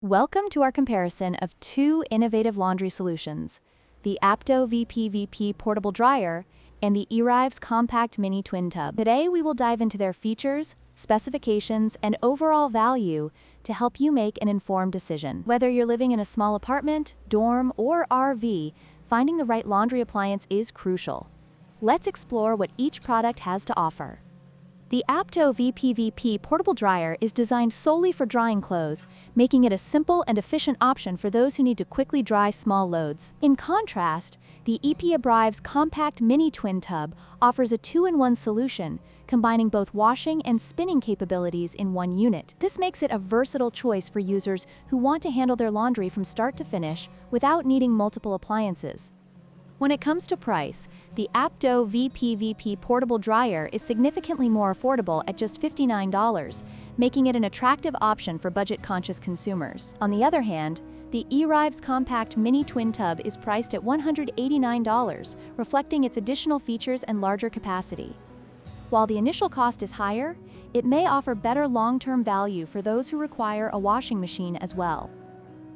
Welcome to our comparison of two innovative laundry solutions, the Aptovpvp Portable Dryer and the Erivess Compact Mini Twin Tub. Today we will dive into their features, specifications, and overall value to help you make an informed decision. Whether you're living in a small apartment, dorm, or RV, finding the right laundry appliance is crucial. Let's explore what each product has to offer. The Aptovpvp Portable Dryer is designed solely for drying clothes, making it a simple and efficient option for those who need to quickly dry small loads. In contrast, the Erivess Compact Mini Twin Tub offers a two-in-one solution, combining both washing and spinning capabilities in one unit. This makes it a versatile choice for users who want to handle their laundry from start to finish without needing multiple appliances. When it comes to price, the Aptovpvp Portable Dryer is significantly more affordable at just $59, making it an attractive option for budget-conscious consumers. On the other hand, the Erivess Compact Mini Twin Tub is priced at $189, reflecting its additional features and larger capacity. While the initial cost is higher, it may offer better long-term value for those who require a washing machine as well.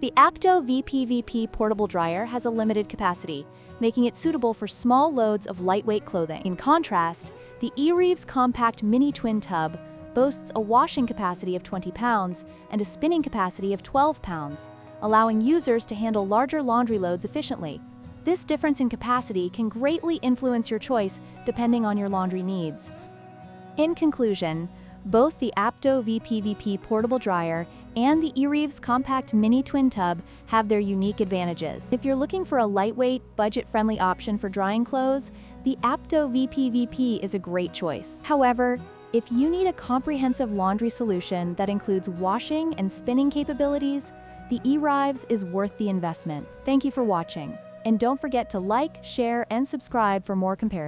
The Aptovpvp Portable Dryer has a limited capacity, making it suitable for small loads of lightweight clothing. In contrast, the Erivess Compact Mini Twin Tub boasts a washing capacity of 20 pounds and a spinning capacity of 12 pounds, allowing users to handle larger laundry loads efficiently. This difference in capacity can greatly influence your choice depending on your laundry needs. In conclusion, both the Aptovpvp Portable Dryer and the Erivess Compact Mini Twin Tub have their unique advantages. If you're looking for a lightweight, budget-friendly option for drying clothes, the Aptovpvp is a great choice. However, if you need a comprehensive laundry solution that includes washing and spinning capabilities, the Erivess is worth the investment. Thank you for watching, and don't forget to like, share, and subscribe for more comparisons.